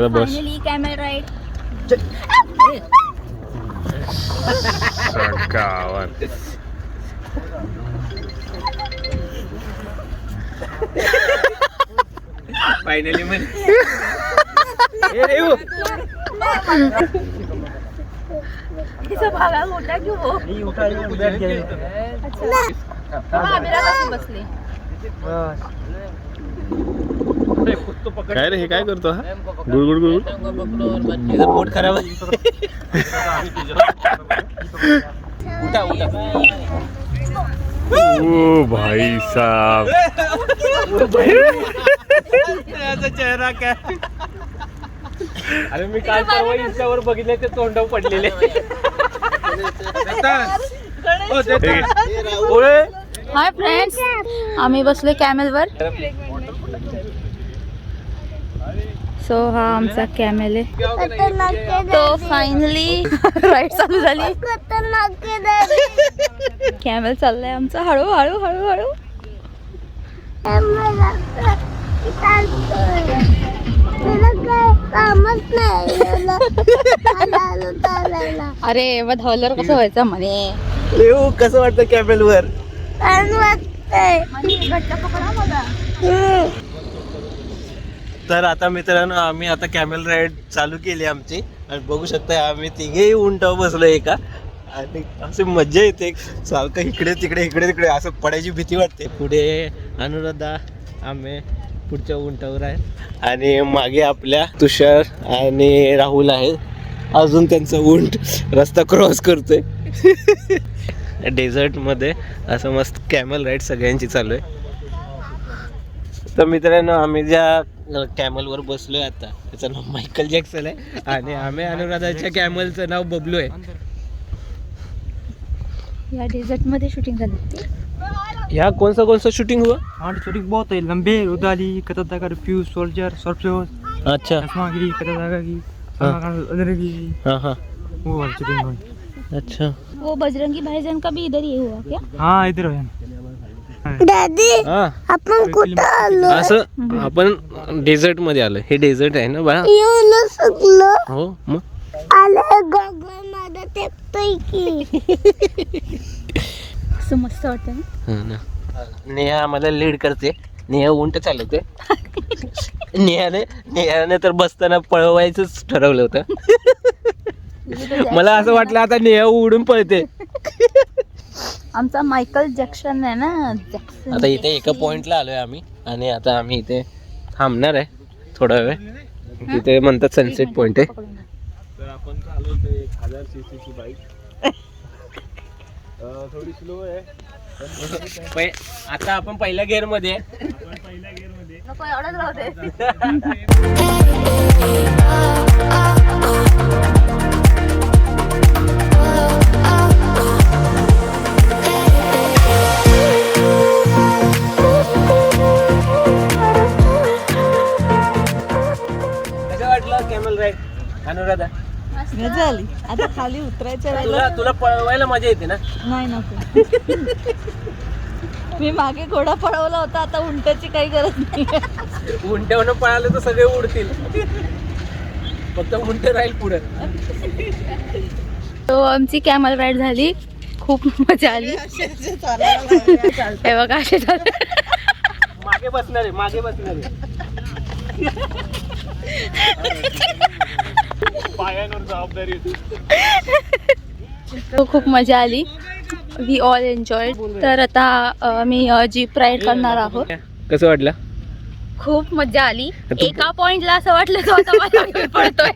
बस finally camel ride. गावात finally म्हण तिचा भागा मोठा घेऊ हो. बसले. काय रे हे काय करतो हा गुड गुड गुड पोट खराब उठा उठा ओ भाई साहब चेहरा काय. अरे मी काल परवा इंस्टावर बघितले ते तोंडावर पडलेले. हाय फ्रेंड्स, आम्ही बसलोय कॅमेल वर. सो हा आमचा कॅमेल आहे. तो फायनली राईड चालू झाली. कॅमेल चाललाय आमचा हळू हळू हळू हळू. अरे मग धावल्यावर कसं व्हायचं म्हणे. कसं वाटतं कॅमेल वर. तर आता मित्रांनो आम्ही आता कॅमेल राईड चालू केली आमची आणि बघू शकता आम्ही तिघेही उंटावर बसलो एका. आणि असे मज्जा येते सारखं इकडे तिकडे असं पडायची भीती वाटते. पुढे अनुराधा आम्ही पुढच्या उंटावर आहे आणि मागे आपल्या तुषार आणि राहुल आहे. अजून त्यांचा उंट रस्ता क्रॉस करतोय. डेझर्टमध्ये असं मस्त कॅमल राईड सगळ्यांची चालू आहे. तर मित्रांनो आम्ही ज्या कॅमलवर बसलोय आता त्याचं नाव मायकल जॅक्सन आहे आणि आम्ही अनुराधाच्या कॅमलचं नाव बबलू आहे. या डेझर्ट मध्ये शूटिंग झाली. यहाँ कौन सा शूटिंग हुआ. हाँ शूटिंग बहुत है. लंबे रुदाली कतरदा का रिफ्यूज सोल्जर सर्फियोस अच्छा चश्मागिरी कतरदा की अंदर की हाँ हाँ वो वाली शूटिंग हुई. अच्छा वो बजरंगी भाईजान का भी इधर ही हुआ क्या? हाँ इधर है. हा आपण कुठं आलो असं आपण डेझर्ट मध्ये आलो. हे डेझर्ट आहे ना बाळा. येऊ न शकलो. हो मग आले गगन मध्ये टेकतोय की. असं मस्त वाटतं ना. हा ना. नेहा आम्हाला लीड करते. नेहा उंट चालवते. नेहाने तर बसताना पळवायचंच ठरवलं होतं. मला असं वाटलं आता नेहा उडून पळते. आमचा मायकल जॅक्सन आहे ना. जॅक्सन आता इथे एका पॉइंटला आलोय आम्ही आणि आता आम्ही इथे थांबणार आहे थोडा वेळ. तिथे म्हणतात सनसेट पॉइंट आहे. तर आपण चालवतोय 1000 cc ची बाईक. थोडी स्लो आहे. आता आपण पहिल्या गिअर मध्ये नको एवढंच राहू दे. कसं वाटलं कॅमल राईड अनुराधा. झाली आता खाली उतरायच्या वेळेला तुला पळवायला मजा येते ना. नाही नको. मी मागे घोडा पळवला होता, आता उंटाची काही गरज नाही. उंट्यावरून पळाले तर सगळे उडतील. फक्त उंट राहील पुढे. तो आमची कॅमल राईड झाली. खूप मजा आली. हे बघा असे झाले. मागे बसणार आहे. पायांवर जबाबदारी होती. तो खूप मजा आली. We all enjoy. तर आता आम्ही जीप राईड करणार आहोत. कसं वाटलं. खूप मजा आली. एका पॉइंटला असं वाटलं तो आता माझ्या पडतोय.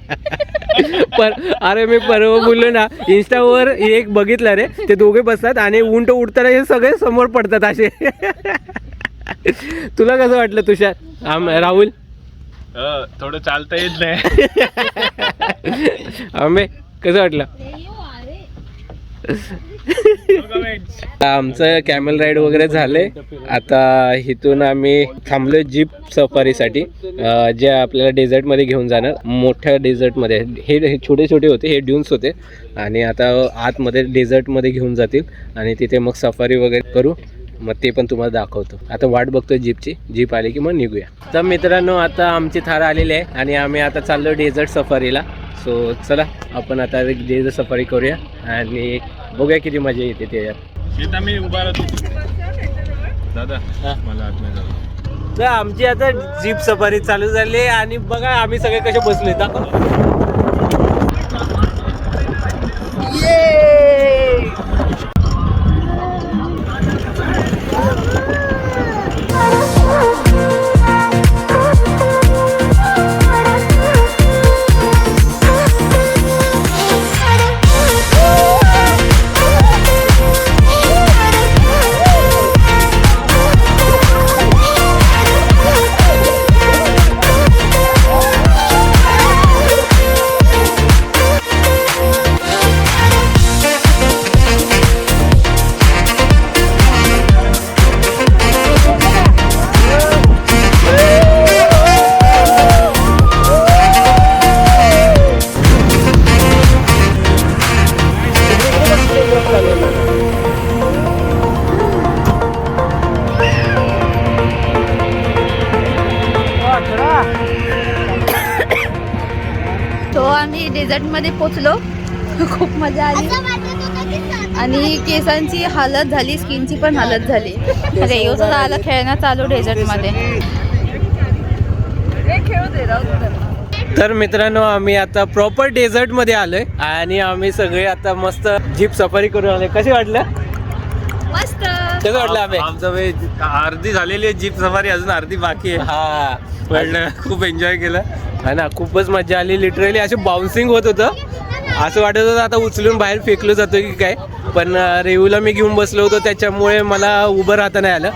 पर अरे मी परवा बोललो ना इंस्टावर एक बघितलं रे. ते दोघे बसतात आणि उंट उडताना हे सगळे समोर पडतात असे. तुला कसं वाटलं तुषार. राहुल थोडं चालता येत नाही. आम्ही कसं वाटलं. आमचं कॅमल राईड वगैरे झालंय. आता इथून आम्ही थांबलोय जीप सफारीसाठी जे आपल्याला डेझर्टमध्ये घेऊन जाणार. मोठ्या डेझर्टमध्ये हे छोटे छोटे होते, हे ड्यून्स होते आणि आता आतमध्ये डेझर्टमध्ये घेऊन जातील आणि तिथे मग सफारी वगैरे करू. मग ते पण तुम्हाला दाखवतो. आता वाट बघतोय जीपची. जीप आली की मग निघूया. तर मित्रांनो आता आमची थार आलेली आहे आणि आम्ही आता चाललो डेझर्ट सफारीला. सो चला आपण आता डेझर्ट सफारी करूया आणि बघूया किती मजा येते त्याच्यात. मी उभा राहतो दादा, मला आतमध्ये जाऊ. तर आमची आता जीप सफारी चालू झाली आहे आणि बघा आम्ही सगळे कसे बसलोय. तो आम्ही डेझर्ट मध्ये पोचलो. खूप मजा आली आणि केसांची हालत झाली, स्किनची पण हालत झाली. रेयोचं झालं खेळणं चालू डेझर्ट मध्ये. तर मित्रांनो आम्ही आता प्रॉपर डेझर्ट मध्ये आलोय आणि आम्ही सगळे आता मस्त जीप सफारी करून आलोय. कशी वाटलं? मस्त. कसं वाटलं? आम्ही आमचं अर्धी झालेली आहे जीप सफारी, अजून अर्धी बाकी आहे. हा पडलं, खूप एन्जॉय केलं. हा ना, खूपच मजा आली. लिटरली असे बाउन्सिंग होत होतं. असं वाटत होतं आता उचलून बाहेर फेकलो जातो की काय. पण रेवूला मी घेऊन बसलो होतो त्याच्यामुळे मला उभं राहता नाही आलं.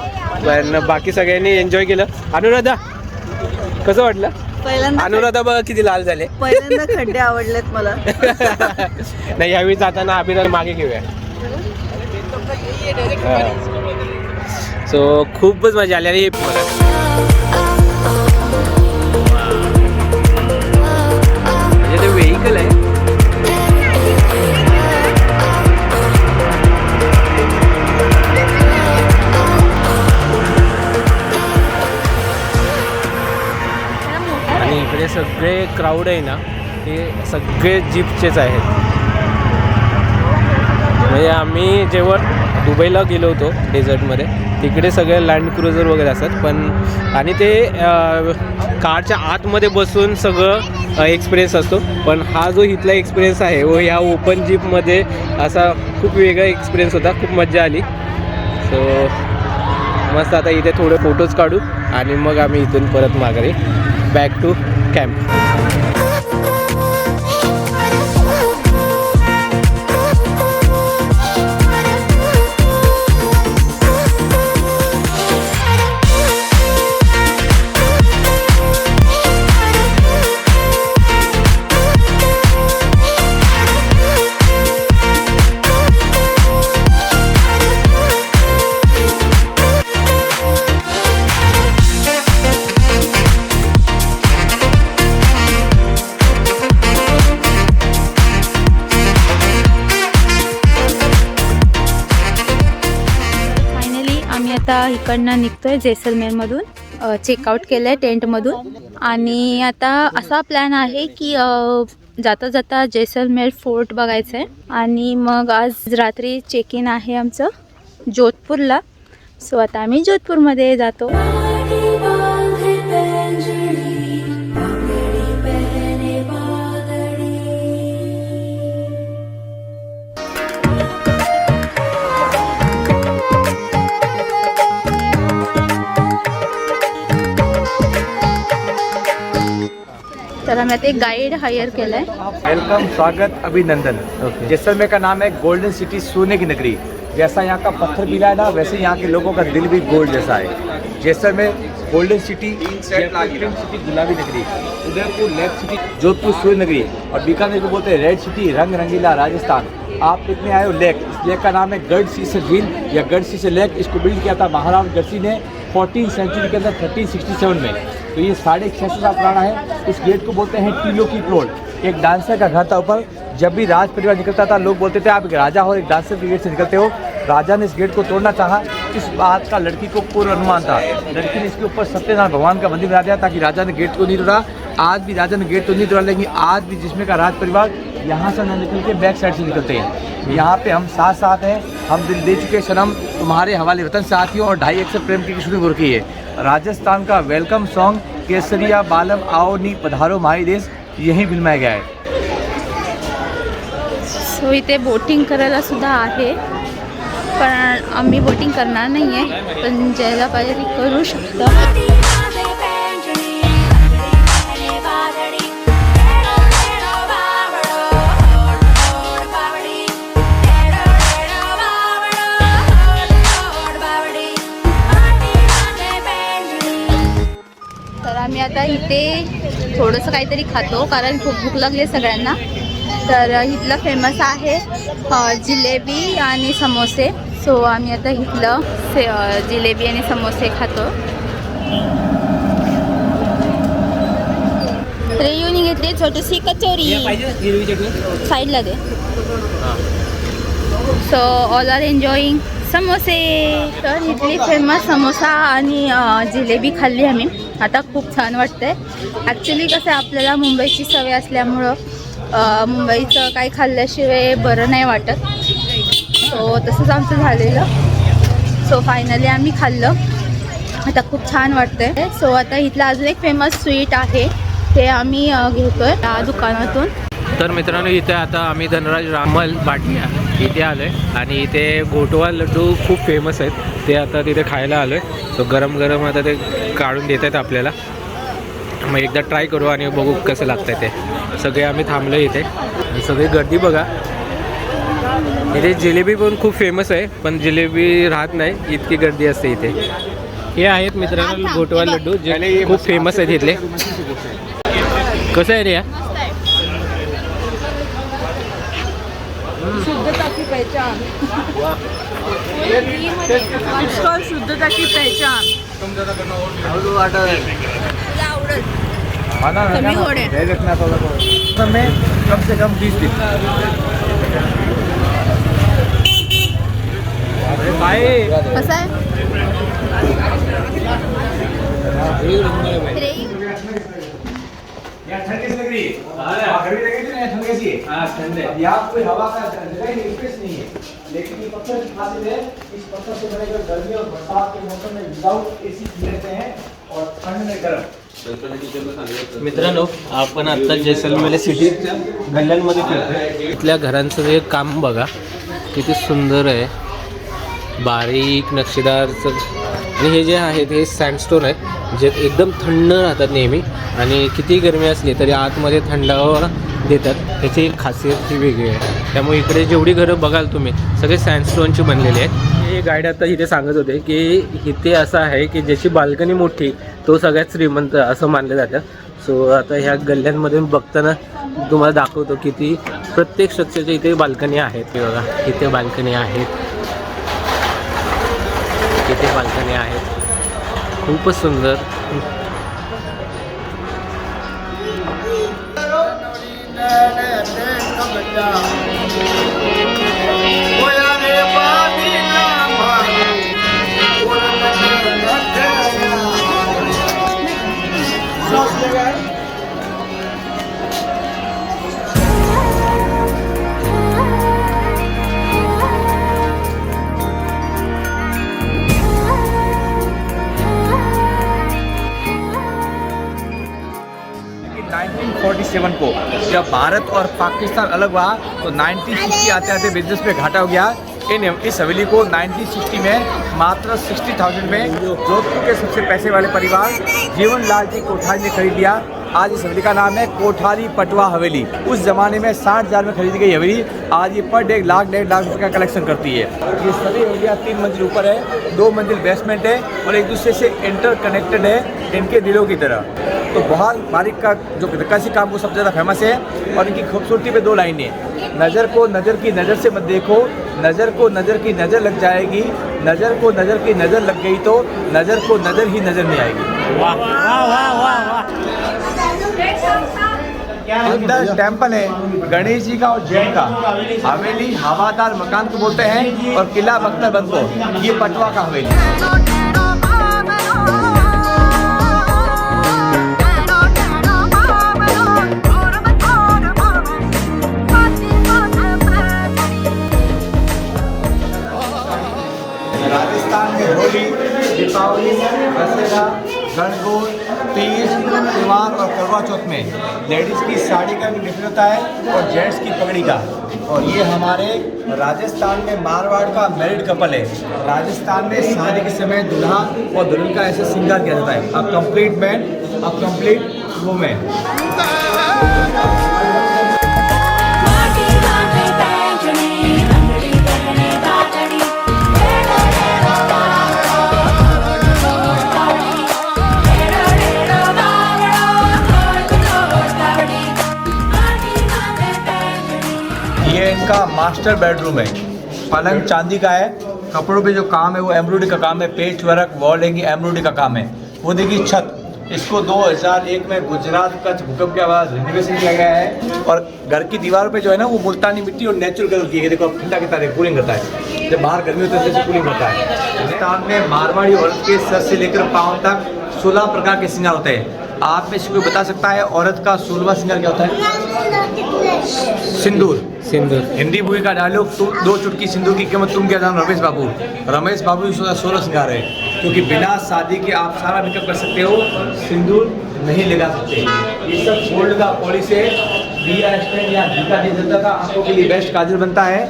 पण बाकी सगळ्यांनी एन्जॉय केलं. अनुराधा कसं वाटलं? अनुराधा बघा किती लाल झाले. पहिल्यांदा खड्डे आवडलेत मला. नाही यावेळी जाताना अभिनव मागे घेऊया. सो खूपच मजा आली. आणि म्हणजे ते व्हेइकल आहे. आणि इकडे सगळे क्राऊड आहे ना, ते सगळे जीपचेच आहेत. म्हणजे आम्ही जेव्हा दुबईला गेलो होतो डेझर्टमध्ये, तिकडे सगळे लँड क्रुझर वगैरे असतात. पण आणि ते कारच्या आतमध्ये बसून सगळं एक्सपिरियन्स असतो. पण हा जो इथला एक्सपिरियन्स आहे व ह्या ओपन जीपमध्ये असा खूप वेगळा एक्सपिरियन्स होता. खूप मजा आली. सो मस्त आता इथे थोडे फोटोज काढू आणि मग आम्ही इथून परत माघारी बॅक टू कॅम्प. आता इकडनं निघतोय जैसलमेरमधून. चेकआउट केलं आहे टेंटमधून आणि आता असा प्लॅन आहे की जाता जाता जैसलमेर फोर्ट बघायचं आहे आणि मग आज रात्री चेक इन आहे आमचं जोधपूरला. सो आता आम्ही जोधपूरमध्ये जातो. तर हमें एक गाइड हायर किया है. वेलकम, स्वागत, अभिनंदन. जैसलमेर का नाम है गोल्डन सिटी, सोने की नगरी. जैसा यहाँ का पत्थर पीला है ना, वैसे यहाँ के लोगों का दिल भी गोल्ड जैसा है. जैसलमेर गोल्डन सिटी, सिटी गुलाबी नगरी, उदयपुर लेक सिटी, जोधपुर सूर्य नगरी और बीकानेर को बोलते हैं रेड सिटी, रंग रंगीला राजस्थान. आप देखने आए हो लेक. इस लेक का नाम है गढ़ शीश झील या गढ़ शीश लेक. इसको बिल्ड किया था महाराणा गढ़सी ने 14वीं सेंचुरी के अंदर 1367 में. तो ये 650 साल पुराना है. इस गेट को बोलते हैं टीलो की रोड. एक डांसर का घर था ऊपर. जब भी राज परिवार निकलता था लोग बोलते थे आप एक राजा हो, एक डांसर के गेट से निकलते हो. राजा ने इस गेट को तोड़ना चाहा इस बात का लड़की को पूर्व अनुमान था। लड़की ने इसके ऊपर सत्यनारायण भगवान का मंदिर बना दिया ताकि राजा ने गेट को नहीं तोड़ा। आज भी राजा ने गेट तो नहीं तोड़ा, लेकिन आज भी जिसमें का राज परिवार यहाँ से न निकल के बैक साइड से निकलते हैं। यहाँ पे हम साथ साथ हैं, हम दिल दे चुके सनम तुम्हारे हवाले वतन साथियों और 2.5 अक्षर प्रेम की शुरू हो रखी है। राजस्थान का वेलकम सॉन्ग केसरिया बालम आओ नी पधारो माई देश यही फिल्माया गया है। सो इथे बोटिंग करायला सुद्धा आहे, पण आम्ही बोटिंग करणार नाही आहे, पण ज्याला पाहिजे ते करू शकतं. तर आम्ही आता इथे थोडंसं काहीतरी खातो कारण खूप भूक लागली सगळ्यांना. तर इथलं फेमस आहे जिलेबी आणि समोसे. सो आम्ही आता इथलं जिलेबी आणि समोसे खातो. रेयूनी घेतली छोटीशी कचोरी, साईडला दे. सो ऑल आर एन्जॉईंग समोसे. तर इथली फेमस समोसा आणि जिलेबी खाल्ली आम्ही. आता खूप छान वाटतंय. ॲक्च्युली कसं आहे, आपल्याला मुंबईची सवय असल्यामुळं मुंबईचं काही खाल्ल्याशिवाय बरं नाही वाटत. सो तसंच आमचं झालेलं. सो फायनली आम्ही खाल्लं, आता खूप छान वाटतंय. सो आता इथलं अजून एक फेमस स्वीट आहे ते आम्ही घेतोय या दुकानातून. तर मित्रांनो, इथे आता आम्ही धनराज रामल बाटिया इथे आलो आहे आणि इथे घोटवा लड्डू खूप फेमस आहेत, ते आता तिथे खायला आलो आहे. सो गरम गरम आता ते काढून देत आहेत आपल्याला. मग एकदा ट्राय करू आणि बघू कसं लागतं आहे ते. सगळे आम्ही थांबलो इथे, सगळी गर्दी बघा. इथे जिलेबी पण खूप फेमस आहे, पण जिलेबी राहत नाही इतकी गर्दी असते इथे. हे आहेत मित्रांनो घोटवा लड्डू जे खूप फेमस आहेत इथले. कसं आहे रे या? शुद्धता की पहचान, शुद्धता की पहचान. कमी गोड आहे. कम से कम 20 दिन. कसं आहे यहाँ ठंड कैसी लग रही है? गर्मी लग रही है ना, ठंड कैसी है? हाँ ठंड है. यहाँ कोई हवा का जगह नहीं, स्पेस नहीं है, लेकिन ये पत्थर की खासियत है, इस पत्थर से बनेगा गर्मी और बरसात के मौसम में विदाउट एसी पी लेते हैं और ठंड में गर्म. मित्रांनो, आपण आता जैसलमेर सिटीच्या गल्ल्यांमध्ये फिरतोय. इथल्या घरांचं हे काम बघा किती सुंदर आहे, बारीक नक्षीदारचं. आणि हे जे आहेत हे सँडस्टोन आहे जे एकदम थंड राहतात नेहमी, आणि किती गरमी असली तरी आतमध्ये थंडावा देतात. त्याची एक खासियत ही वेगळी आहे. त्यामुळे इकडे जेवढी घरं बघाल तुम्ही सगळे सँडस्टोनची बनलेली आहेत. हे गाईड आता इथे सांगत होते की इथे असं आहे की ज्याची बाल्कनी मोठी तो सगळ्यात श्रीमंत असं मानलं जातं. सो आता ह्या गल्ल्यांमध्ये बघताना तुम्हाला दाखवतो किती प्रत्येक स्ट्रक्चरच्या इथे बाल्कनी आहेत. हे बघा इथे बाल्कनी आहेत, इथे बाल्कनी आहेत, खूपच सुंदर. को जब भारत और पाकिस्तान अलग हुआ तो 1960 आते आते बिजनेस पे घाटा हो गया. इस हवेली को 1960 में मात्र 60,000 में जोधपुर के सबसे पैसे वाले परिवार जीवन लाल जी कोठारी ने खरीद लिया. आज इस हवेली का नाम है कोठारी पटवा हवेली. उस ज़माने में 60,000 में खरीदी गई हवेली आज ये पर डे 1,00,000-1.5 लाख रुपये का कलेक्शन करती है. ये सभी हवेलियाँ 3 मंजिल ऊपर है, 2 मंजिल बेसमेंट है और एक दूसरे से इंटर कनेक्टेड है इनके दिलों की तरह. तो बहुत बारीक का जो नक्काशी काम को सबसे ज़्यादा फेमस है. और इनकी खूबसूरती पे 2 लाइनें, नज़र को नज़र की नज़र से मत देखो, नज़र को नज़र की नज़र लग जाएगी, नज़र को नज़र की नज़र लग गई तो नज़र को नज़र ही नज़र नहीं आएगी. वाह वाह वाह वाह वाह. अंदर टेम्पल है गणेश जी का और जैन का। हवेली हवादार मकान को बोलते हैं और किला बख्तरबंद को ये पटवा का हवेली। राजस्थान में होली, दीपावली, दशहरा, गणगौर, तीज, त्योहार और करवा चौथ में लेडीज़ की साड़ी का भी डिफरेंस होता है और जेंट्स की पगड़ी का। और ये हमारे राजस्थान में मारवाड़ का मैरिड कपल है। राजस्थान में शादी के समय दूल्हा और दुल्हन का ऐसे श्रृंगार किया जाता है। A complete man, a complete women. ये इनका मास्टर बेडरूम है। पलंग चांदी का है, कपड़ों पे जो काम है वो एम्ब्रॉयडरी का काम है, पेच वर्क, वॉल हैंगिंग एम्ब्रॉयडरी का काम है। वो देखिए छत, इसको 2001 में गुजरात कच्छ भूकंप के बाद रिनोवेशन किया गया है। और घर की दीवारों पे जो है ना वो मुल्तानी मिट्टी और नेचुरल कलर की है। देखो ठंडा की तरह कूलिंग करता है, जब बाहर गर्मी होती है तो कूलिंग करता है। राजस्थान में मारवाड़ी औरत के सर से लेकर पाँव तक 16 प्रकार के श्रृंगार होते हैं। आप में से कोई बता सकता है औरत का 16वां श्रृंगार क्या होता है? सिंदूर। सिंदूर हिंदी मूवी का डायलॉग, तुम 2 चुटकी सिंदूर की कीमत तुम क्या जानो रमेश बाबू। रमेश बाबू 16 श्रृंगार है, क्योंकि बिना शादी के आप सारा मेकअप कर सकते हो, सिंदूर नहीं लगा सकते। ये सब गोल्ड का पॉलिश है। दिया स्टैंड या टीका दिया जाता था। आंखों के लिए बेस्ट काजल बनता है।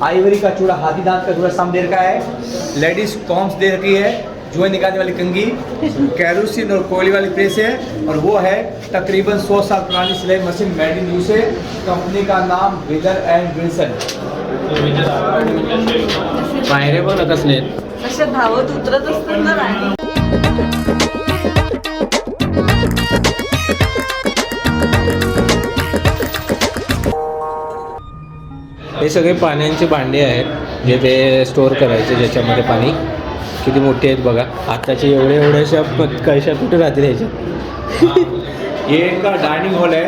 आइवरी का चूड़ा, हाथी दांत का चूड़ा सामने रखा है। लेडीज कॉम्स दे रखी है, जुए निकालने वाली कंघी, कैरोसिन और कोयले वाली प्रेस है। और वो है तकरीबन 100 साल पुरानी सिलाई machine made in USA. Company का नाम विदर एंड विल्सन। पायरे बघ ना कसले असे धावत उतरत असतात ना राणी. हे सगळे पाण्याचे भांडे आहेत जे ते स्टोअर करायचे, ज्याच्यामध्ये पाणी किती मोठे आहेत बघा. आताचे एवढ्याशा कशा कुठे राहतील ह्याच्यात. ये इनका डाइनिंग हॉल है।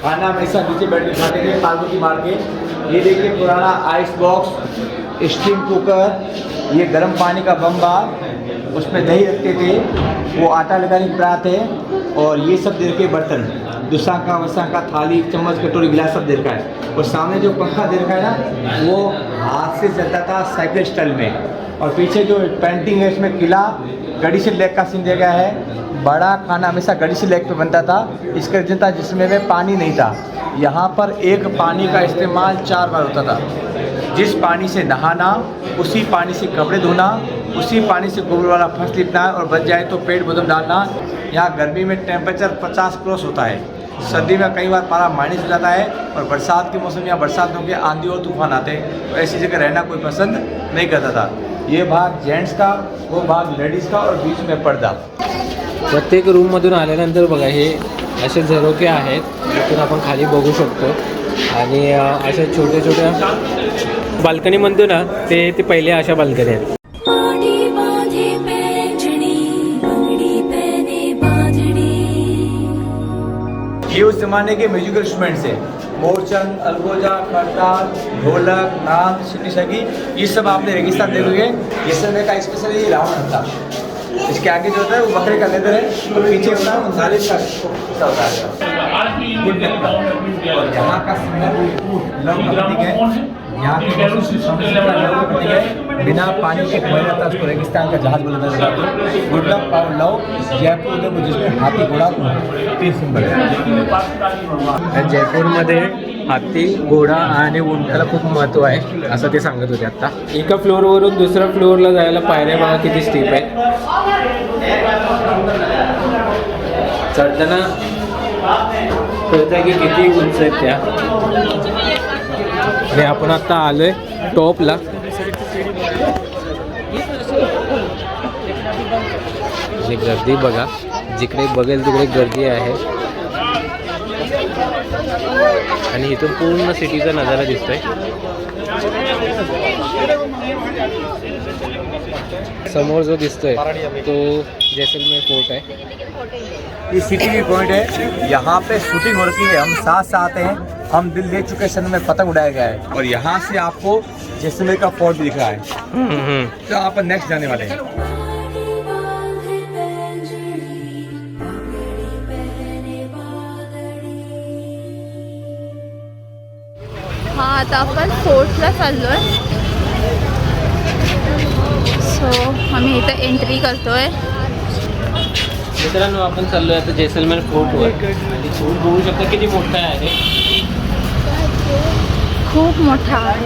खाना हमेशा नीचे बैठ के खाते थे पालकोटी मार के। ये देखिए पुराना आइस बॉक्स, स्टीम कुकर, ये गर्म पानी का बम्बा, उसमें दही रखते थे, वो आटा लगाने की परात है। और ये सब दे के बर्तन, दुसा का वसा का थाली, चम्मच, कटोरी, गिलास सब दे रखा है। और सामने जो पंखा दे रखा है ना वो हाथ से चलता था साइकिल स्टाइल में। और पीछे जो पेंटिंग है इसमें किला गड़ी से लेक का सीन दिया गया है। बड़ा खाना हमेशा गड़ी से लेक पे बनता था। इसका रीजन था जिसमें वे पानी नहीं था। यहाँ पर एक पानी का इस्तेमाल 4 बार होता था। जिस पानी से नहाना, उसी पानी से कपड़े धोना, उसी पानी से गोबर वाला फर्श लिपना और बच जाए तो पेट बदम डालना। यहाँ गर्मी में टेम्परेचर 50 क्रॉस होता है, सर्दी में कई बार पारा माइनस हो जाता है। और बरसात के मौसम या बरसातों के आंधी और तूफान आते हैं, तो ऐसी जगह रहना कोई पसंद नहीं करता था। ये भाग जेंट्स का, वो भाग लेडीज़ का और बीच में पर्दा। प्रत्येक रूममधून आल्यानंतर बघा हे असे झरोके आहेत, जिथून आपण खाली बघू शकतो. आणि अशा छोट्या छोट्या बाल्कनी म्हणतो ना ते पहिले अशा बाल्कनी आहेत. ये उस जमाने के म्यूजिकल इंस्ट्रूमेंट्स है। मोरचंद, अलगोजा, करताल, ढोलक, नाद, सिटी सगी, ये सब आपने रेगिस्तान देखोगे। जैसलमेर का स्पेशल ये रावण होता है। इसके आगे जो होता है वो बकरे का लेदर है और पीछे होता है वो नाले का हिस्सा होता है। और यहाँ का सिंगल लव का प्रतीक है। यहाँ की लव का प्रतीक है। बिना पानी के खोया जाता है, उसको रेगिस्तान का जहाज बोला जाता है। गुड लक पावर लव, जयपुर उदयपुर जिसमें हाथी घोड़ा तीन सिंबल है। जयपूरमध्ये हत्ती, घोडा आणि उंटाला खूप महत्त्व आहे असं ते सांगत होते आता. एका फ्लोअरवरून दुसऱ्या फ्लोअरला जायला पायऱ्या बघा किती स्टीप आहे. चढताना कळतं की किती उंच आहेत त्या. आणि आपण आता आलोय टॉपला. गर्दी बघा, जिकडे बघेल तिकडे गर्दी आहे. आणि इथून पूर्ण सिटीचा नजारा दिसतोय. समोर जो दिसतोय तो जैसलमेर फोर्ट आहे. ये सिटी पॉइंट है, यहाँ पे शूटिंग हो रखी है। हम साथ साथ हैं, हम दिल ले चुके सन में पतंग उड़ाया गया है और यहाँ से आपको जैसलमेर का फोर्ट भी दिख रहा है। तो यहाँ पर नेक्स्ट जाने वाले हैं। हा आता आपण फोर्टला चाललोय. सो आम्ही इथं एंट्री करतोय. मित्रांनो आपण चाललोय आता जैसलमेर फोर्टवर आणि फोर्ट बघू शकता किती मोठा आहे. खूप मोठा आहे.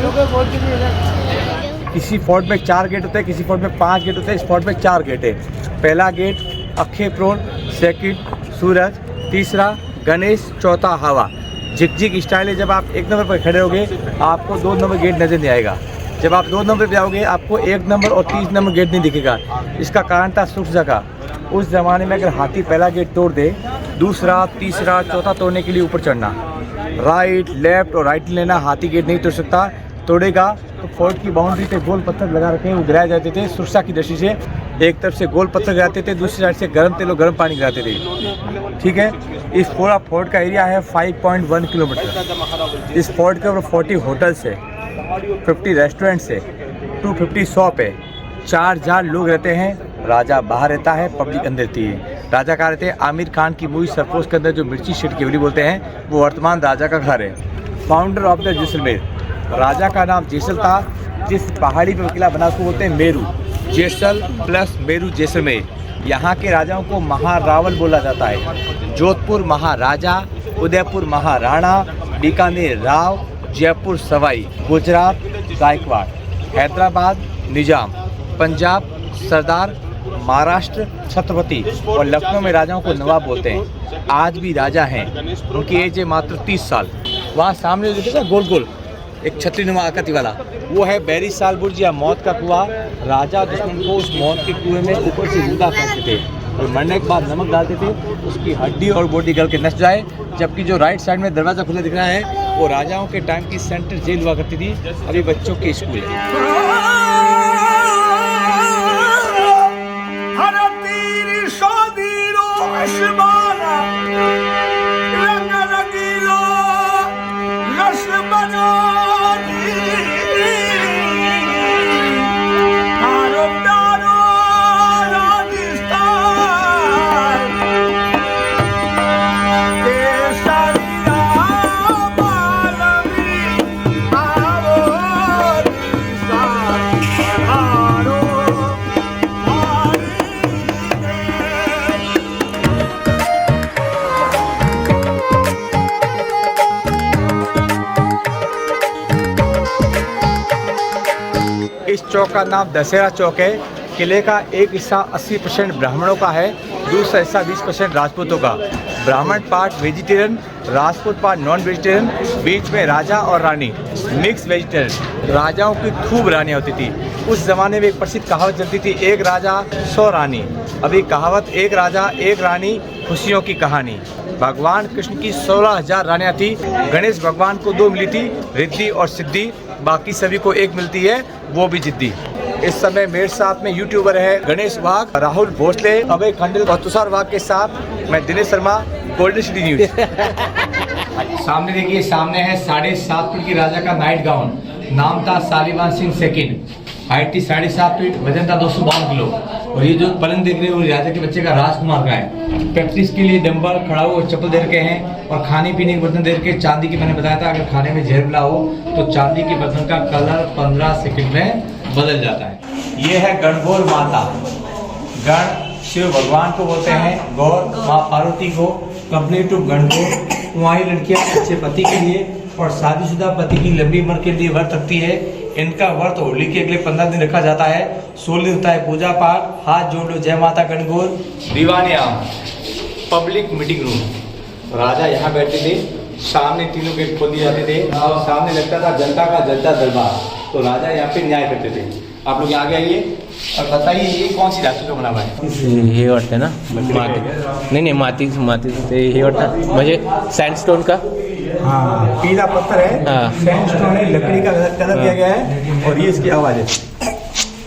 किसी फोर्ट में 4 गेट होते हैं, किसी फोर्ट में 5 गेट होते हैं। इस फोर्ट में 4 गेट है। पहला गेट अक्षय प्रोन, सेकंड सूरज, तीसरा गणेश, चौथा हवा। झिकझिक स्टाइल है। जब आप 1 नंबर पर खड़े होगे आपको 2 नंबर गेट नजर नहीं आएगा। जब आप 2 नंबर पर जाओगे आपको 1 नंबर और 30 नंबर गेट नहीं दिखेगा। इसका कारण था सुरक्षा का। उस ज़माने में अगर हाथी पहला गेट तोड़ दे, दूसरा, तीसरा, चौथा तोड़ने के लिए ऊपर चढ़ना, राइट, लेफ्ट और राइट लेना। हाथी गेट नहीं तोड़ सकता, तोड़ेगा तो फोर्ट की बाउंड्री पे गोल पत्थर लगा रखे हैं, वो गिराए जाते थे सुरक्षा की दृष्टि से। एक तरफ से गोल पत्थर गिराते थे, दूसरी साइड से गर्म तेल और गर्म पानी गिराते थे। ठीक है, इस पूरा फोर्ट का एरिया है 5.1 किलोमीटर। इस फोर्ट के ऊपर 40 होटल्स है, 50 रेस्टोरेंट्स है, 250 शॉप है, 4000 लोग रहते हैं। राजा बाहर रहता है, पब्लिक अंदर रहती है। राजा कहाँ रहते हैं? आमिर खान की मूवी सरफरोश के अंदर जो मिर्ची शेट केवली बोलते हैं, वो वर्तमान राजा का घर है। फाउंडर ऑफ द जैसलमेर, राजा का नाम जैसल था। जिस पहाड़ी पर किला बना उसको बोलते हैं मेरू। जैसल प्लस मेरू जैसलमेर। यहाँ के राजाओं को महारावल बोला जाता है। जोधपुर महाराजा, उदयपुर महाराणा, बीकानेर राव, जयपुर सवाई, गुजरात गायकवाड़, हैदराबाद निजाम, पंजाब सरदार, महाराष्ट्र छत्रपति और लखनऊ में राजाओं को नवाब बोलते हैं। आज भी राजा हैं, उनकी एज है मात्र 30 साल। वहाँ सामने जो देखा गोल गोल एक छतरीनुमा आकृति वाला, वो है बैरी साल बुर्ज या मौत का कुआं। राजा दुश्मन को उस मौत के कुएं में ऊपर से जूता फेंकते थे और मरने के बाद नमक डालते थे, उसकी हड्डी और बॉडी गल के नष्ट जाए। जबकि जो राइट साइड में दरवाज़ा खुला दिख रहा है वो राजाओं के टाइम की सेंट्रल जेल हुआ करती थी, अभी बच्चों के स्कूल है। इस चौक का नाम दशहरा चौक है। किले का एक हिस्सा 80% ब्राह्मणों का है, दूसरा हिस्सा 20% राजपूतों का। ब्राह्मण part vegetarian, Rajput part non vegetarian, beach में राजा और रानी मिक्स वेजिटेरियन। राजाओं की खूब रानियाँ होती थी। उस ज़माने में एक प्रसिद्ध कहावत चलती थी, 1 राजा 100 रानी। अभी कहावत 1 राजा 1 रानी, खुशियों की कहानी। भगवान कृष्ण की 16,000 रानियाँ थी। गणेश भगवान को 2 मिली थी, रिद्धि और सिद्धि। बाकी सभी को 1 मिलती है, वो भी जिद्दी। इस समय मेरे साथ में यूट्यूबर है गणेश वाघ, राहुल भोसले, अभय खंडेल और तुषार वाघ के साथ मैं Dinesh Sharma, golden city news. सामने देखिए, सामने है 7.5 फीट की राजा का नाइट गाउन। नाम था शालिवान सिंह सेकंड। हाइट थी 7.5 फीट, वजन था 252 किलो। और ये जो पलंग देख रहे हैं वो राजा के बच्चे का राजकुमार का है। प्रैक्टिस के लिए डंबल, खड़ाऊ और चप्पल दे रखे हैं। और खाने पीने के बर्तन दे रखे चांदी के। मैंने बताया था अगर खाने में जहर मिला हो तो चांदी के बर्तन का कलर 15 सेकंड में बदल जाता है। ये है गणगौर माता। गण शिव भगवान को बोलते हैं, गौर माँ पार्वती को। Complete to Gangaur. कुंवारी लड़कियाँ अच्छे पति के लिए और शादीशुदा पति की लंबी उम्र के लिए व्रत रखती है। इनका व्रत होली के अगले 15 दिन रखा जाता है। 16 दिन होता है पूजा पाठ। हाथ जोड़ लो, जय माता गणगौर। दीवानियाम, पब्लिक मीटिंग रूम। राजा यहाँ बैठते थे, सामने तीनों गेट खोल दिए जाते थे और सामने लगता था जनता का जलता दरबार। तो राजा यहाँ पे न्याय करते थे। आप लोग आगे आइए और बताइए ये कौन सी धातु का बना हुआ है? हे वाटतं ना माती, नाही माती ते हे वाटतं म्हणजे सँडस्टोन का? हाँ, पीला पत्थर है, हाँ। सैंडस्टोन है, लकड़ी का कलर किया गया है और ये इसकी आवाज है।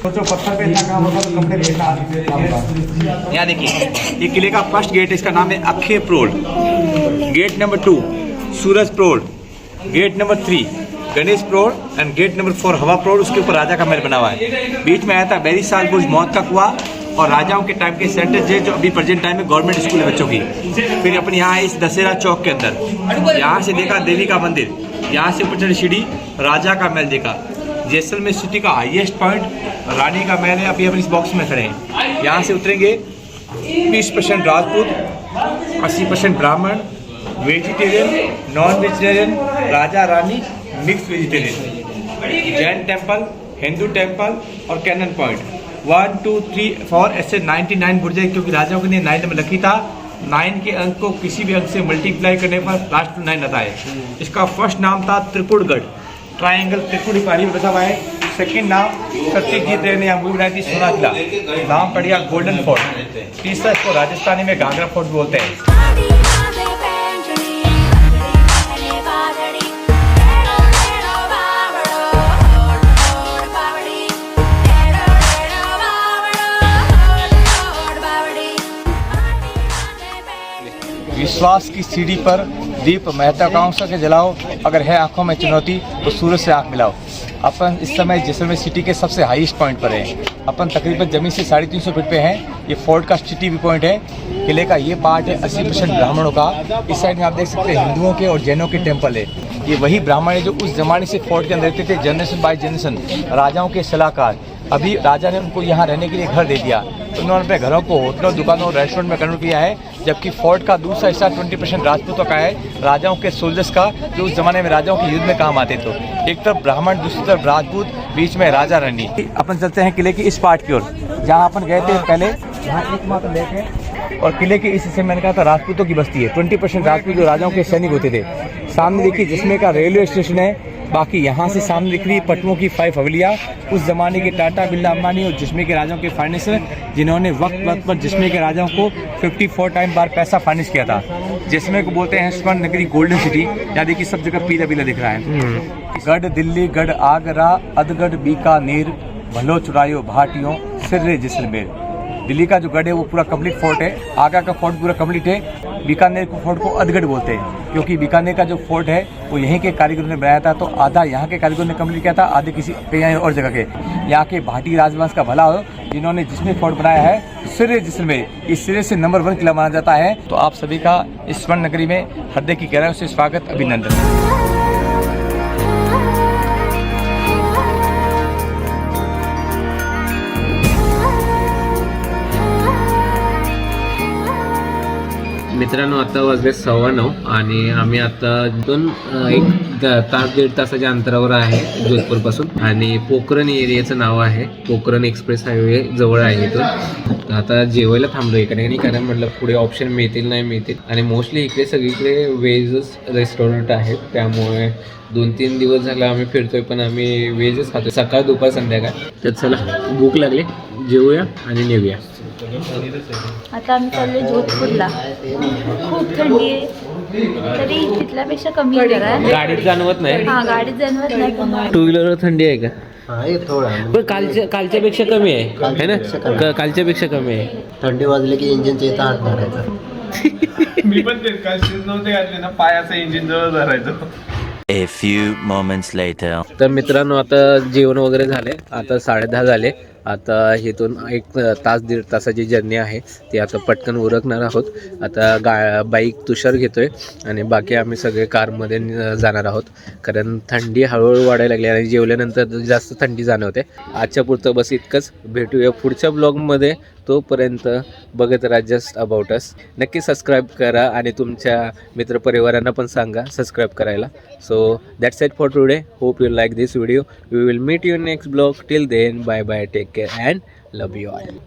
सोचो पत्थर पे इतना काम होगा तो कपड़े पे इतना काम होगा। यहाँ देखिए ये किले का फर्स्ट गेट है, इसका नाम है अखे प्रोड। गेट नंबर 2 सूरज प्रोड, गेट नंबर 3 गणेश प्रोड एंड गेट नंबर 4 हवा प्रोड। उसके ऊपर राजा का महल बना हुआ है। बीच में आया था बैरी साल बुर्ज मौत का कुआं और राजाओं के टाइम के सेंटर जो अभी प्रेजेंट टाइम में गवर्नमेंट स्कूल है बच्चों की। फिर अपन यहाँ इस दशहरा चौक के अंदर यहाँ से देखा देवी का मंदिर, यहाँ से ऊपर चढ़ी सीढ़ी राजा का महल देखा। जैसलमेर सिटी का हाईएस्ट पॉइंट रानी का महल है। अभी अपन इस बॉक्स में खड़े हैं। यहाँ से उतरेंगे 20% Rajput, 80% Brahmin, vegetarian, non vegetarian, राजा रानी, mix vegetarian, Jain temple, Hindu temple और कैनन पॉइंट। 1 2 3 4 ऐसे 99 बुर्जे, क्योंकि राजाओं के लिए 9 नंबर लकी था। 9 के अंक को किसी भी अंक से मल्टीप्लाई करने पर लास्ट 9 आता है। इसका फर्स्ट नाम था त्रिपुरगढ़, ट्रायंगल त्रिपुरी पहाड़ी में बसा हुआ है। सेकंड नाम सत्यजीत रे ने यहाँ मूवी बनाई थी सोना किला, नाम पड़ गया गोल्डन फोर्ट। तीसरा इसको राजस्थानी में घाघरा फोर्ट बोलते हैं। विश्वास की सीढ़ी पर दीप महत्वाकांक्षा के जलाओ, अगर है आंखों में चुनौती तो सूरज से आंख मिलाओ। अपन इस समय जैसलमेर सिटी के सबसे हाईएस्ट पॉइंट पर हैं। अपन तकरीबन जमीन से 350 फीट पे हैं। ये फोर्ट का सिटी व्यू पॉइंट है। किले का ये पार्ट है 80% ब्राह्मणों का। इस साइड में आप देख सकते हैं हिंदुओं के और जैनों के टेम्पल है। ये वही ब्राह्मण है जो उस जमाने से फोर्ट के अंदर रहते थे, जनरेशन बाय जनरेशन, राजाओं के सलाहकार। अभी राजा ने उनको यहाँ रहने के लिए घर दे दिया, तो उन्होंने अपने घरों को होटलों, दुकानों, रेस्टोरेंट में कन्वर्ट किया है। जबकि फोर्ट का दूसरा हिस्सा 20% राजपूतों का है, राजाओं के सोल्जर्स का, जो उस जमाने में राजाओं के युद्ध में काम आते थे। एक तरफ ब्राह्मण, दूसरी तरफ राजपूत, बीच में राजा रानी। अपन चलते हैं किले की इस पार्ट की ओर, जहाँ अपन गए थे पहले। यहाँ एकमात्र लेक है और किले के इस हिस्से में मैंने कहा था राजपूतों की बस्ती है। 20% राजपूत जो राजाओं के सैनिक होते थे। सामने देखिए जिसमें का रेलवे स्टेशन है। बाकी यहाँ से सामने दिख रही है पटनों की 5 हवेलियाँ। उस जमाने के टाटा, बिरला, अंबानी और जिस्मे के राजाओं के फाइनेंसर, जिन्होंने वक्त वक्त पर जिस्मे के राजाओं को 54 टाइम बार पैसा फाइनेंस किया था। जिसमे को बोलते हैं स्वर्ण नगरी, गोल्डन सिटी। यहाँ देखिए सब जगह पीला पीला दिख रहा है। गढ़ दिल्ली, गढ़ आगरा, अदगढ़, बीकानेर, भलो चुरायो, भाटियों, सिर्रे, जैसलमेर। दिल्ली का जो गढ़ है वो पूरा कंप्लीट फोर्ट है। आगरा का फोर्ट पूरा कंप्लीट है। बीकानेर को फोर्ट को अदगढ़ बोलते हैं, क्योंकि बीकानेर का जो फोर्ट है वो यहीं के कारीगरों ने बनाया था। तो आधा यहाँ के कारीगरों ने कंप्लीट किया था, आधे किसी कहीं और जगह के। यहाँ के भाटी राजवंश का भला हो, जिन्होंने जिसमें फोर्ट बनाया है सिरे जैसलमेर। इस सिरे से नंबर 1 किला माना जाता है। तो आप सभी का इस स्वर्ण नगरी में हृदय की गहराइयों से स्वागत, अभिनंदन। मित्रांनो आता वाजले 9:15 आणि आम्ही आता एक तास 1.5 तासाच्या अंतरावर आहे जोधपूरपासून आणि पोखरण एरियाचं नाव आहे. पोखरण एक्सप्रेस हायवे जवळ आहे इथून. आता जेवायला थांबलो एका ठिकाणी, कारण म्हटलं पुढे ऑप्शन मिळतील नाही मिळतील. आणि मोस्टली इकडे सगळीकडे व्हेजच रेस्टॉरंट आहेत, त्यामुळे 2-3 दिवस झाला आम्ही फिरतोय, पण आम्ही व्हेजच खातो सकाळ दुपार संध्याकाळ. तर चला भूक लागली, जेवूया आणि निघूया. आता आम्ही चाललोय जोधपूरला. खूप थंडी आहे, तरी तिथल्यापेक्षा कमी आहे जरा. गाडीत जाणवत नाही. हा, गाडीत जाणवत नाही. 2 व्हीलरवर थंडी आहे का? आहे थोडा, पण कालच्यापेक्षा कमी आहे ना? कालच्यापेक्षा कमी आहे. थंडी वाजली की इंजिनच्या इथं हात मारायचा. मी पण ते काल शूज नव्हते घातले ना, पायाचं इंजिन जवळ धरायचं. A few moments later. तर मित्रांनो आता जेवण वगैरे झाले. आता 10:30 झाले. आता इथून 1 तास 1.5 तासाची जर्नी आहे, ती आता पटकन उरकणार आहोत. आता बाईक तुषार घेतोय आणि बाकी आम्ही सगळे कारमध्ये जाणार आहोत, कारण थंडी हळूहळू वाढायला लागली आणि जेवल्यानंतर जास्त थंडी जाणवते. आजच्या पुरतं बस इतकंच. भेटूया पुढच्या ब्लॉगमध्ये. तोपर्यंत बघत राहा जस्ट अबाउट अस. नक्की सबस्क्राईब करा आणि तुमच्या मित्रपरिवारांना पण सांगा सबस्क्राईब करायला. So that's it for today. Hope you like this video. We will meet you next blog. Till then, bye bye, take care and love you all.